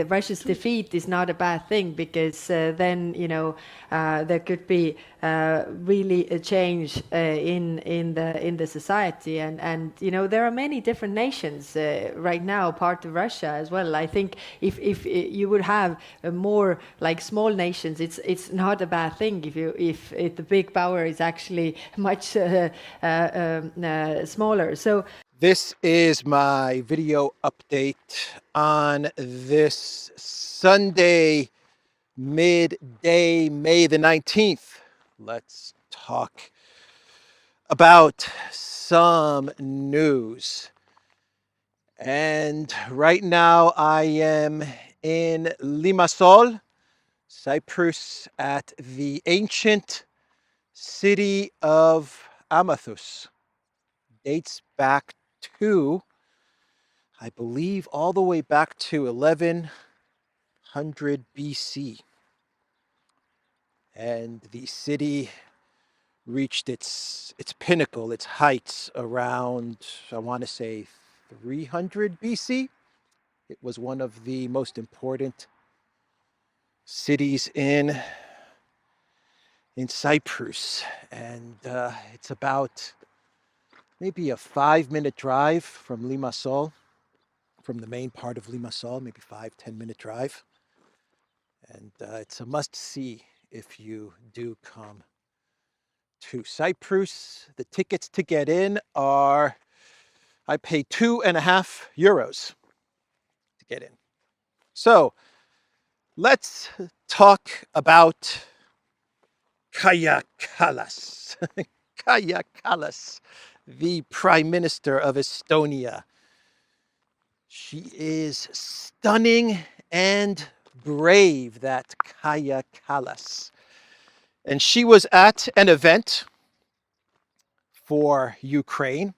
Russia's defeat is not a bad thing, because then there could be really a change in the society, and there are many different nations right now part of Russia as well. I think if you would have more like small nations, it's not a bad thing if the big power is actually much smaller. So this is my video update on this Sunday, midday, May the 19th. Let's talk about some news. And right now I am in Limassol, Cyprus, at the ancient city of Amathus. Dates back to, I believe, all the way back to 1100 BC. And the city reached its pinnacle, its heights around, I want to say, 300 BC. It was one of the most important cities in Cyprus. And it's about maybe a 5-minute drive from Limassol, from the main part of Limassol, maybe 5-10-minute drive. And it's a must-see if you do come to Cyprus. The tickets to get in are, I pay €2.50 to get in. So let's talk about Kallas. Kallas, the Prime Minister of Estonia. She is stunning and brave, that Kallas. And she was at an event for Ukraine.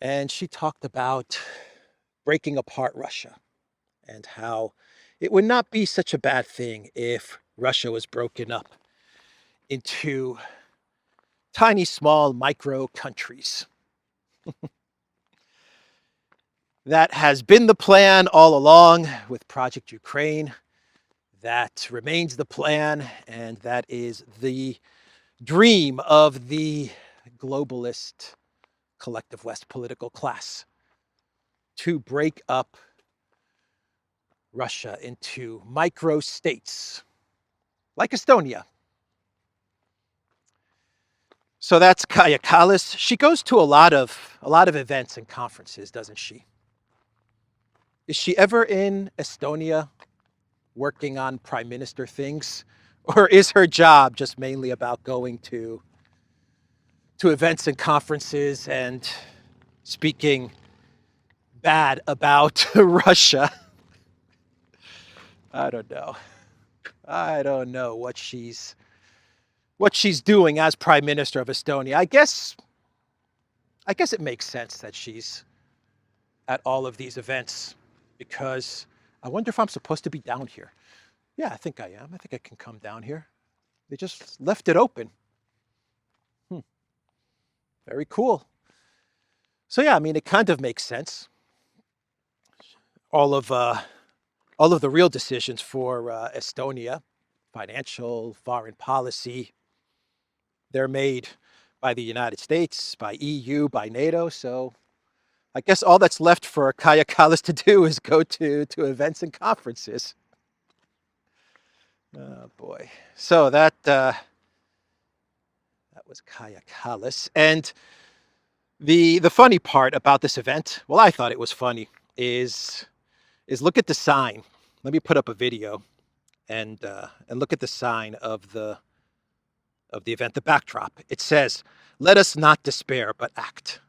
And she talked about breaking apart Russia and how it would not be such a bad thing if Russia was broken up into tiny, small, micro countries. That has been the plan all along with Project Ukraine. That remains the plan, and that is the dream of the globalist collective West political class, to break up Russia into micro states like Estonia. So that's Kaja Kallas. She goes to a lot of events and conferences, doesn't she? Is she ever in Estonia working on prime minister things? Or is her job just mainly about going to events and conferences and speaking bad about Russia? I don't know. I don't know what she's doing as Prime Minister of Estonia. I guess it makes sense that she's at all of these events, because I wonder if I'm supposed to be down here. Yeah, I think I am. I think I can come down here. They just left it open. Very cool. So yeah, I mean, it kind of makes sense. All of the real decisions for Estonia, financial, foreign policy, they're made by the United States, by EU, by NATO. So I guess all that's left for Kaja Kallas to do is go to events and conferences. Oh boy. So that was Kaja Kallas. And the funny part about this event, well, I thought it was funny, is look at the sign. Let me put up a video and look at the sign of the event, the backdrop. It says, "Let us not despair, but act."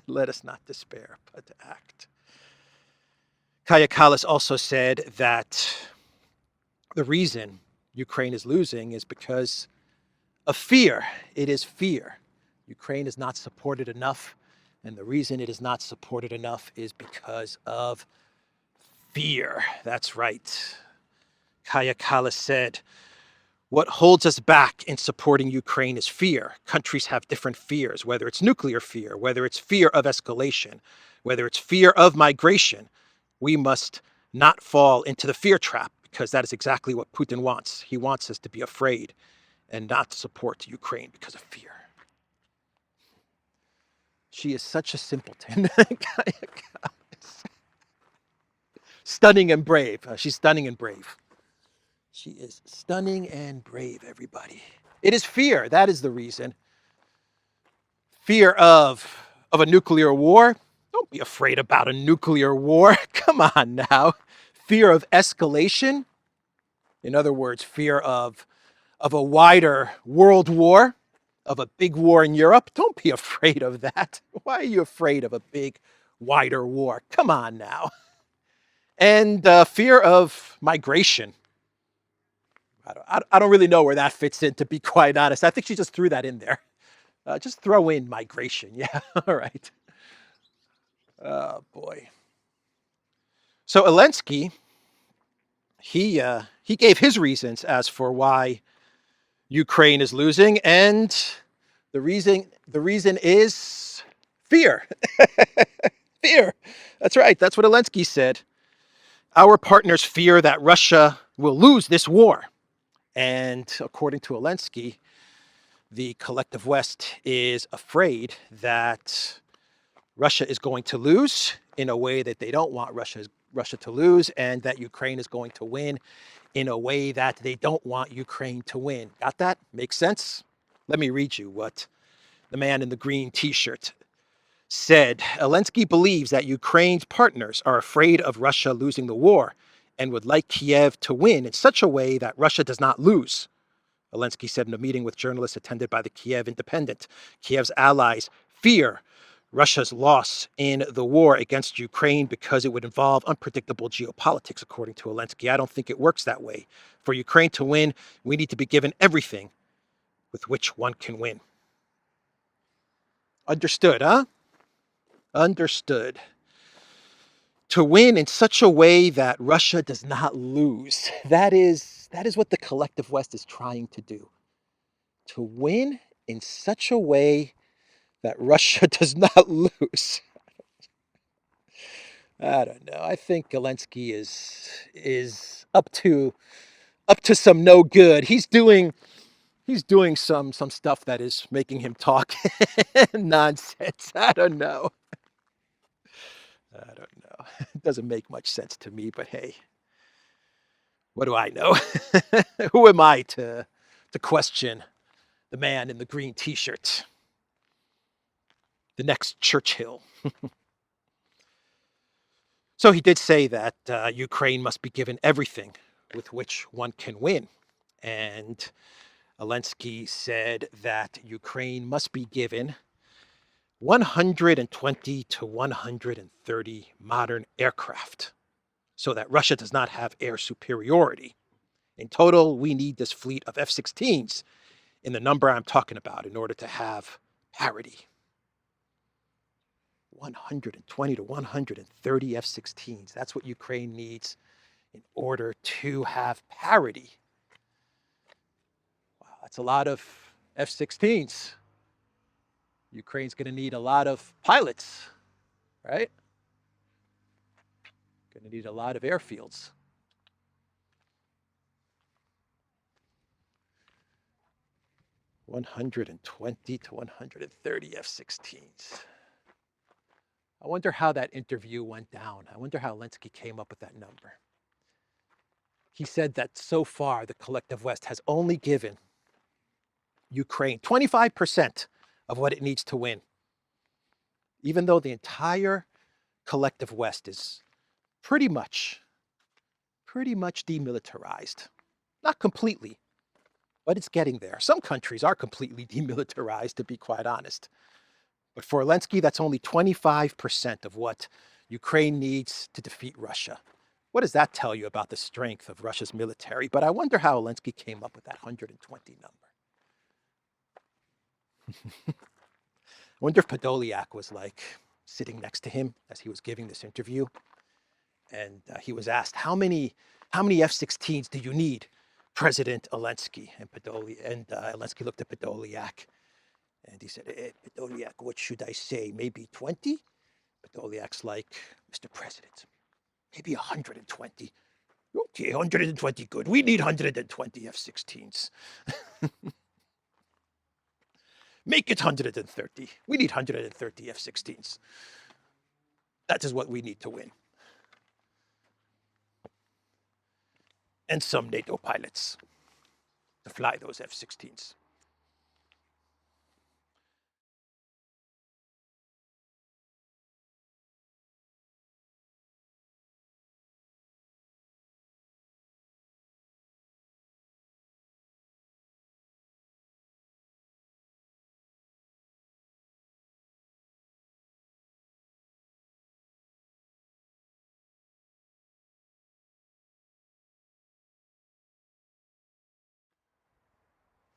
Let us not despair, but act. Kaja Kallas also said that the reason Ukraine is losing is because of fear. It is fear. Ukraine is not supported enough, and the reason it is not supported enough is because of fear. That's right. Kaja Kallas said, "What holds us back in supporting Ukraine is fear. Countries have different fears, whether it's nuclear fear, whether it's fear of escalation, whether it's fear of migration, we must not fall into the fear trap, because that is exactly what Putin wants. He wants us to be afraid and not to support Ukraine because of fear. She is such a simpleton. Stunning and brave. She's stunning and brave. She is stunning and brave, everybody. It is fear. That is the reason. Fear of a nuclear war. Don't be afraid about a nuclear war. Come on now. Fear of escalation. In other words, fear of a wider world war, of a big war in Europe. Don't be afraid of that. Why are you afraid of a big, wider war? Come on now. And fear of migration. I don't really know where that fits in, to be quite honest. I think she just threw that in there. Just throw in migration. Yeah, all right. Oh, boy. So Elensky, he gave his reasons as for why Ukraine is losing, and the reason is fear. Fear. That's right. That's what Elensky said. Our partners fear that Russia will lose this war. And according to Elensky, the collective West is afraid that Russia is going to lose in a way that they don't want Russia to lose, and that Ukraine is going to win in a way that they don't want Ukraine to win. Got that? Makes sense? Let me read you what the man in the green t-shirt said. Elensky believes that Ukraine's partners are afraid of Russia losing the war and would like Kiev to win in such a way that Russia does not lose. Elensky said in a meeting with journalists attended by the Kiev Independent. Kiev's allies fear Russia's loss in the war against Ukraine because it would involve unpredictable geopolitics, according to Elensky. I don't think it works that way. For Ukraine to win, we need to be given everything with which one can win. Understood, huh? Understood. To win in such a way that Russia does not lose. That is what the collective West is trying to do. To win in such a way that Russia does not lose. I don't know. I think Zelensky is up to some no good. He's doing some stuff that is making him talk nonsense. I don't know. It doesn't make much sense to me, but hey, what do I know? Who am I to question the man in the green t-shirt? The next Churchill. So he did say that Ukraine must be given everything with which one can win. And Elensky said that Ukraine must be given 120 to 130 modern aircraft so that Russia does not have air superiority. In total, we need this fleet of F16s in the number I'm talking about in order to have parity. 120 to 130 F-16s. That's what Ukraine needs in order to have parity. Wow, that's a lot of F-16s. Ukraine's going to need a lot of pilots, right? Going to need a lot of airfields. $120 to 130 F-16s. I wonder how that interview went down. I wonder how Elensky came up with that number. He said that so far the collective West has only given Ukraine 25% of what it needs to win, even though the entire collective West is pretty much demilitarized. Not completely, but it's getting there. Some countries are completely demilitarized, to be quite honest. But for Zelensky, that's only 25% of what Ukraine needs to defeat Russia. What does that tell you about the strength of Russia's military? But I wonder how Zelensky came up with that 120 number. I wonder if Podolyak was like sitting next to him as he was giving this interview. And he was asked, how many F-16s do you need, President Zelensky? And Zelensky looked at Podolyak. And he said, Podolyak, what should I say? Maybe 20? Podolyak's like, Mr. President, maybe 120. Okay, 120, good. We need 120 F-16s. Make it 130. We need 130 F-16s. That is what we need to win. And some NATO pilots to fly those F-16s.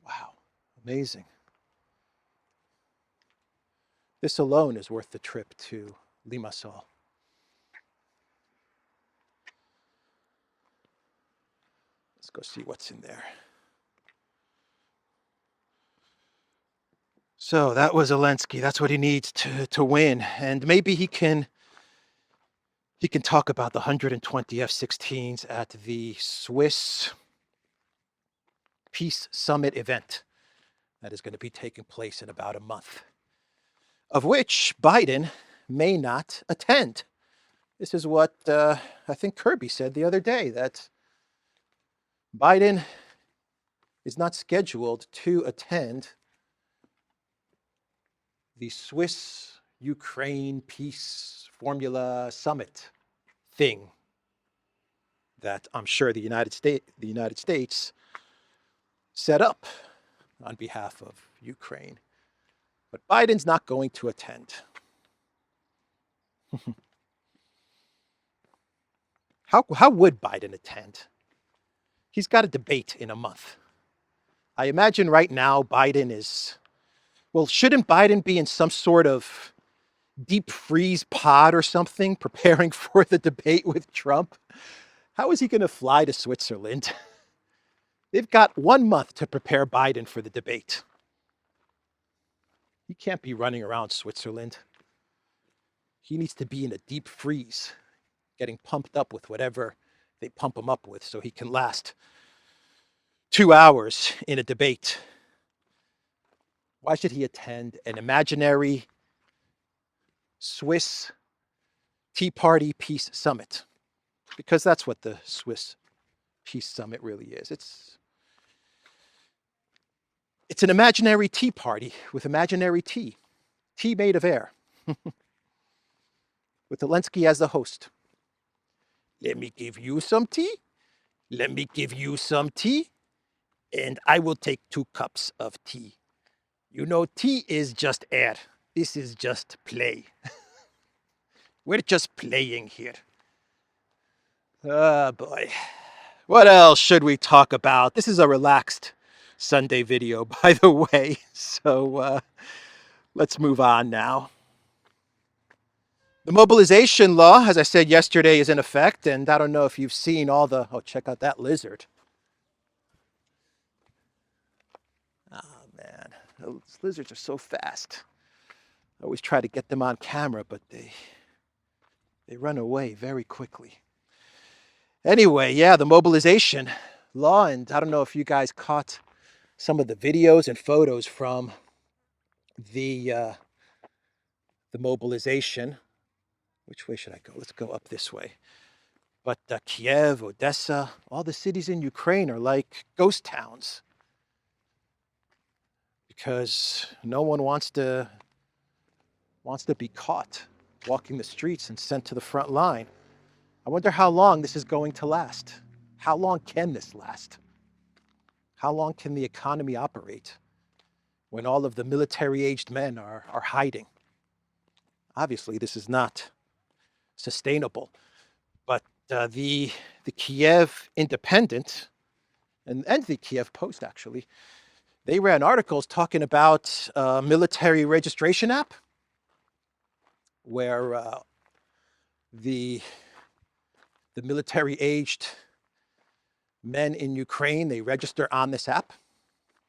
Wow, amazing. This alone is worth the trip to Limassol. Let's go see what's in there. So that was Elensky. That's what he needs to win. And maybe he can talk about the 120 F-16s at the Swiss Peace Summit event that is going to be taking place in about a month, of which Biden may not attend. This is what I think Kirby said the other day, that Biden is not scheduled to attend the Swiss-Ukraine Peace Formula Summit thing that I'm sure the United States set up on behalf of Ukraine. But Biden's not going to attend. How would Biden attend? He's got a debate in a month. I imagine right now Biden is, well, shouldn't Biden be in some sort of deep freeze pod or something preparing for the debate with Trump? How is he going to fly to Switzerland? They've got 1 month to prepare Biden for the debate. He can't be running around Switzerland. He needs to be in a deep freeze, getting pumped up with whatever they pump him up with so he can last 2 hours in a debate. Why should he attend an imaginary Swiss Tea Party Peace Summit? Because that's what the Swiss Peace Summit really is. It's an imaginary tea party with imaginary tea. Tea made of air. With Elensky as the host. Let me give you some tea. Let me give you some tea. And I will take 2 cups of tea. You know, tea is just air. This is just play. We're just playing here. Oh, boy. What else should we talk about? This is a relaxed Sunday video, by the way. So let's move on now. The mobilization law, as I said yesterday, is in effect. And I don't know if you've seen all the... Oh, check out that lizard. Oh, man. Those lizards are so fast. I always try to get them on camera, but they run away very quickly. Anyway, yeah, the mobilization law, and I don't know if you guys caught some of the videos and photos from the mobilization. Which way should I go? Let's go up this way. But Kiev, Odessa, all the cities in Ukraine are like ghost towns because no one wants to be caught walking the streets and sent to the front line. I wonder how long this is going to last. How long can this last? How long can the economy operate when all of the military-aged men are hiding? Obviously, this is not sustainable. But the Kiev Independent and the Kiev Post, actually, they ran articles talking about a military registration app where the military-aged men in Ukraine, they register on this app,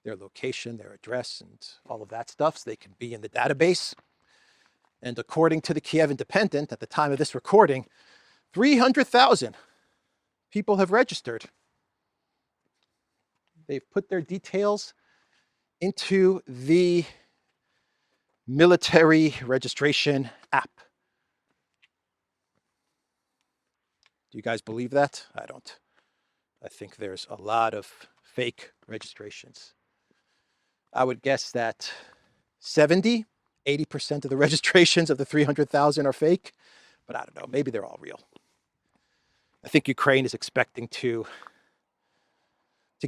their location, their address, and all of that stuff, so they can be in the database. And according to the Kiev Independent, at the time of this recording, 300,000 people have registered. They've put their details into the military registration app. Do you guys believe that? I don't. I think there's a lot of fake registrations. I would guess that 80% of the registrations of the 300,000 are fake, but I don't know. Maybe they're all real. I think Ukraine is expecting to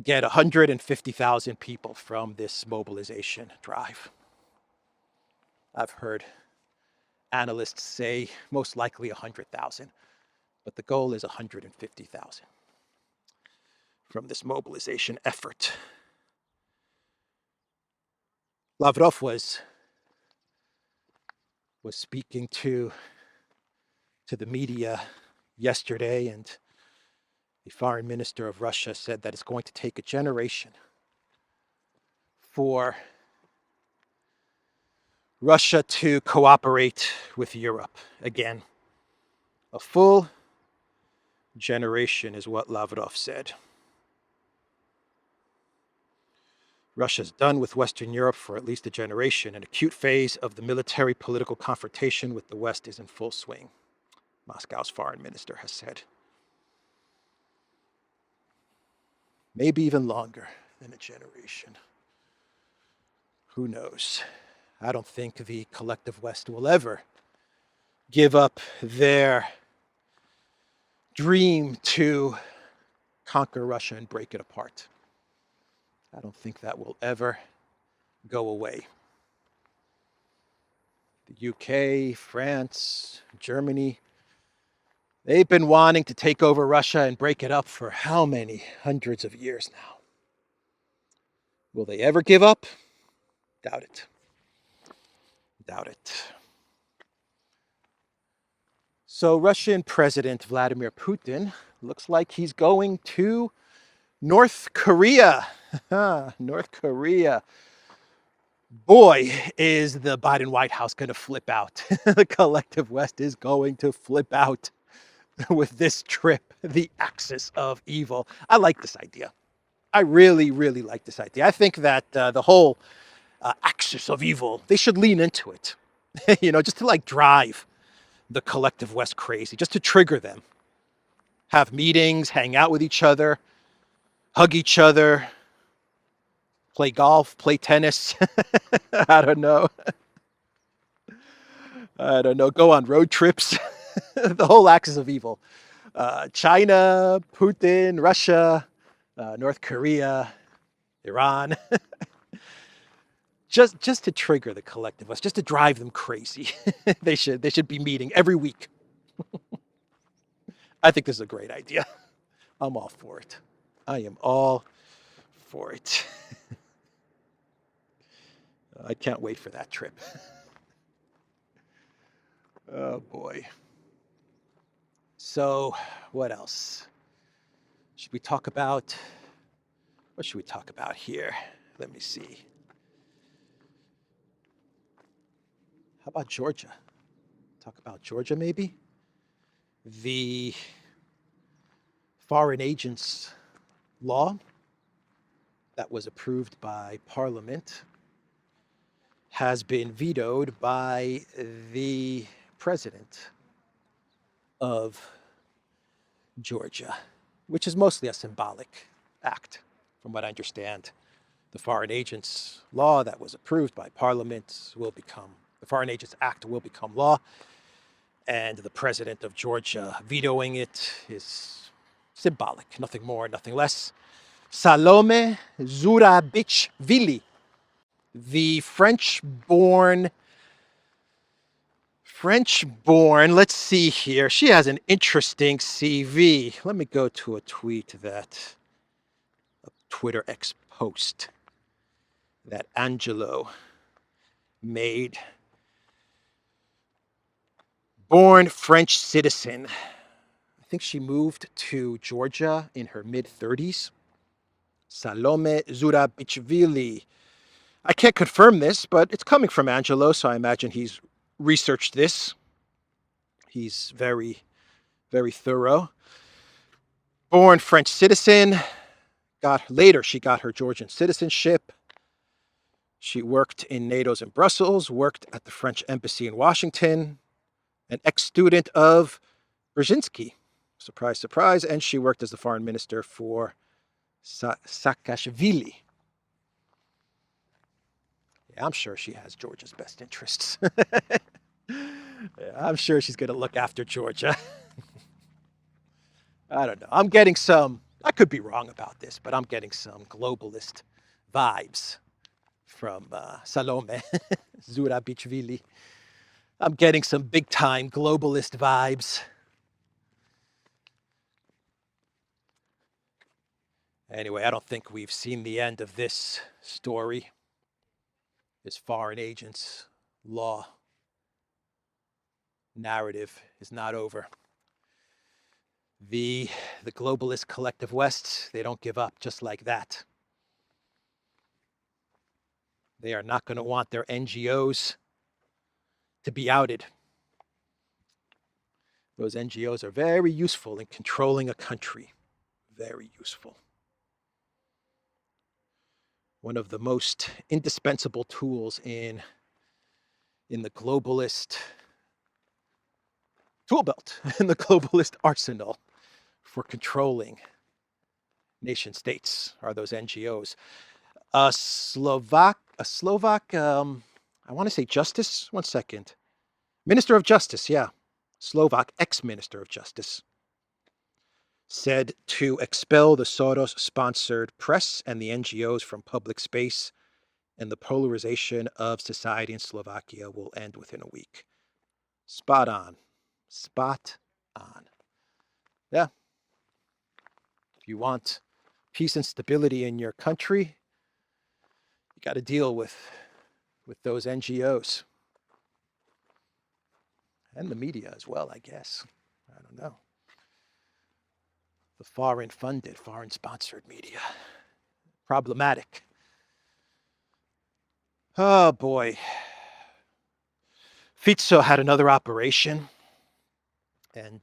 get 150,000 people from this mobilization drive. I've heard analysts say most likely 100,000, but the goal is 150,000 from this mobilization effort. Lavrov was speaking to the media yesterday, and the foreign minister of Russia said that it's going to take a generation for Russia to cooperate with Europe again. A full generation is what Lavrov said. Russia's done with Western Europe for at least a generation. An acute phase of the military political confrontation with the West is in full swing, Moscow's foreign minister has said. Maybe even longer than a generation. Who knows? I don't think the collective West will ever give up their dream to conquer Russia and break it apart. I don't think that will ever go away. The UK, France, Germany, they've been wanting to take over Russia and break it up for how many hundreds of years now? Will they ever give up? Doubt it. Doubt it. So Russian President Vladimir Putin looks like he's going to North Korea. North Korea. Boy, is the Biden White House going to flip out. The collective West is going to flip out with this trip, the axis of evil. I like this idea. I really, really like this idea. I think that the whole axis of evil, they should lean into it. Just to drive the collective West crazy, just to trigger them. Have meetings, hang out with each other, hug each other, play golf, play tennis. I don't know. Go on road trips. The whole axis of evil. China, Putin, Russia, North Korea, Iran. Just to trigger the collective West, just to drive them crazy. They should be meeting every week. I think this is a great idea. I'm all for it. I am all for it. I can't wait for that trip. Oh boy. So, what else? What should we talk about here? Let me see. How about Georgia? Talk about Georgia, maybe? The foreign agents law that was approved by Parliament has been vetoed by the president of Georgia, which is mostly a symbolic act, from what I understand. The Foreign Agents Law that was approved by Parliament the Foreign Agents Act will become law, and the president of Georgia vetoing it is symbolic, nothing more, nothing less. Salome Zurabichvili, the French-born, let's see here. She has an interesting CV. Let me go to a Twitter X post that Angelo made. Born French citizen. I think she moved to Georgia in her mid-30s. Salome Zurabichvili. I can't confirm this, but it's coming from Angelo, so I imagine he's researched this. He's very very thorough. Born French citizen. Later, she got her Georgian citizenship. She worked in NATO's in Brussels, worked at the French embassy in Washington, an ex-student of Brzezinski. Surprise, surprise. And she worked as the foreign minister for Saakashvili. Yeah, I'm sure she has Georgia's best interests. Yeah, I'm sure she's going to look after Georgia. I don't know. I'm getting I could be wrong about this, but I'm getting some globalist vibes from Salome Zurabichvili. I'm getting some big-time globalist vibes. Anyway, I don't think we've seen the end of this story. This foreign agents law narrative is not over. The globalist collective West, they don't give up just like that. They are not going to want their NGOs to be outed. Those NGOs are very useful in controlling a country. Very useful. One of the most indispensable tools in the globalist tool belt, in the globalist arsenal for controlling nation states are those NGOs. A Slovak, I want to say Justice, one second. Minister of Justice, yeah. Slovak ex-Minister of Justice said to expel the Soros-sponsored press and the NGOs from public space, and the polarization of society in Slovakia will end within a week. Spot on. Spot on. Yeah. If you want peace and stability in your country, you got to deal with those NGOs. And the media as well, I guess. I don't know. The foreign-funded, foreign-sponsored media. Problematic. Oh, boy. Fico had another operation, and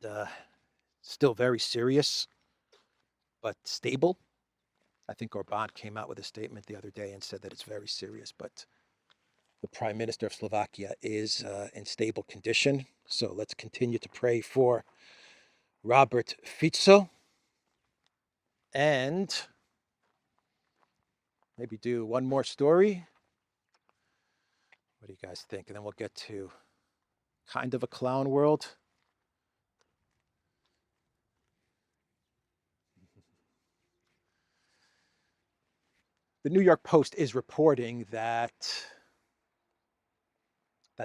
still very serious, but stable. I think Orban came out with a statement the other day and said that it's very serious, but the Prime Minister of Slovakia is in stable condition. So let's continue to pray for Robert Fico. And maybe do one more story. What do you guys think? And then we'll get to kind of a clown world. The New York Post is reporting that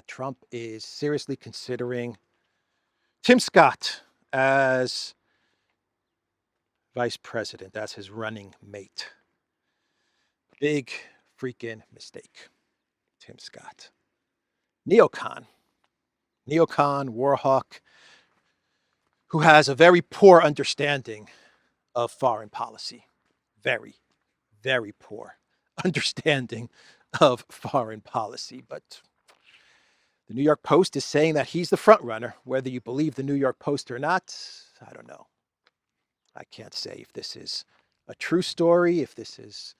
Trump is seriously considering Tim Scott as vice president, as his running mate. Big freaking mistake. Tim Scott. Neocon, warhawk, who has a very poor understanding of foreign policy. Very, very poor understanding of foreign policy. But the New York Post is saying that he's the front runner. Whether you believe the New York Post or not, I don't know. I can't say if this is a true story, if this has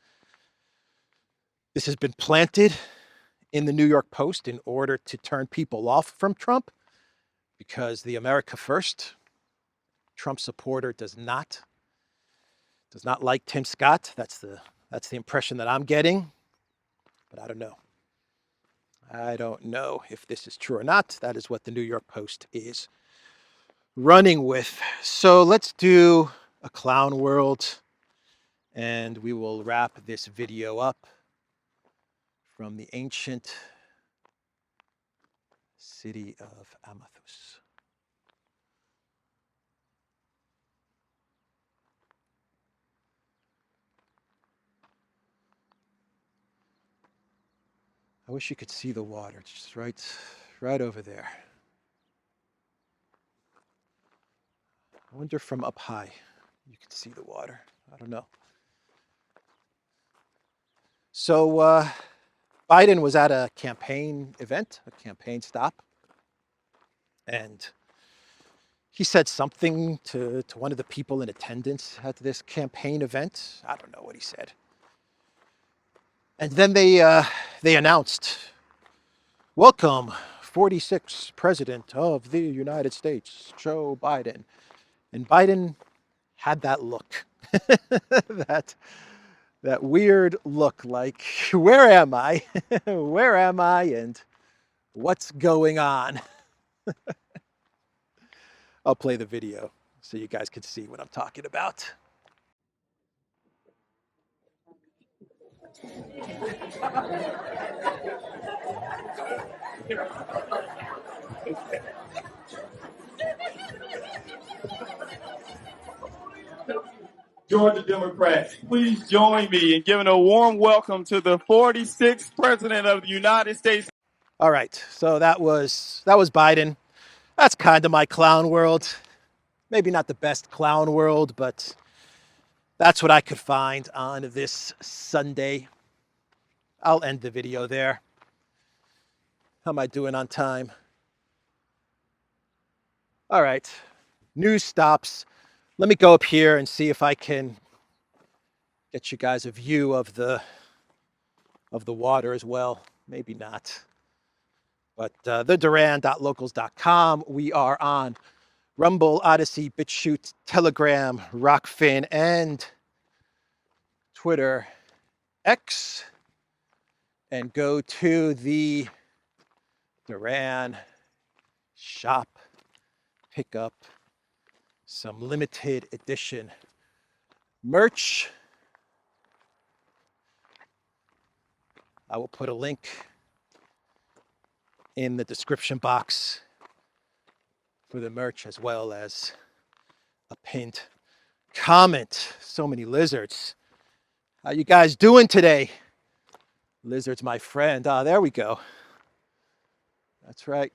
been planted in the New York Post in order to turn people off from Trump, because the America First Trump supporter does not like Tim Scott. That's the impression that I'm getting. But I don't know. I don't know if this is true or not. That is what the New York Post is running with. So let's do a clown world, and we will wrap this video up from the ancient city of Amathus. I wish you could see the water. It's just right over there. I wonder from up high you can see the water. I don't know. So Biden was at a campaign event, a campaign stop, and he said something to one of the people in attendance at this campaign event. I don't know what he said. And then they announced, welcome, 46th President of the United States, Joe Biden. And Biden had that look, that weird look like, where am I? Where am I? And what's going on? I'll play the video so you guys can see what I'm talking about. Georgia Democrats, please join me in giving a warm welcome to the 46th President of the United States. All right, so that was Biden. That's kind of my clown world. Maybe not the best clown world, but that's what I could find on this Sunday. I'll end the video there. How am I doing on time? All right, news stops. Let me go up here and see if I can get you guys a view of the water as well. Maybe not. But the Duran.locals.com. We are on Rumble, ODYSEE, BitChute, Telegram, Rockfin, and Twitter X. And go to the Duran shop. Pick up some limited edition merch. I will put a link in the description box for the merch, as well as a pinned comment. So many lizards. How you guys doing today? Lizard's my friend. Ah, there we go. That's right.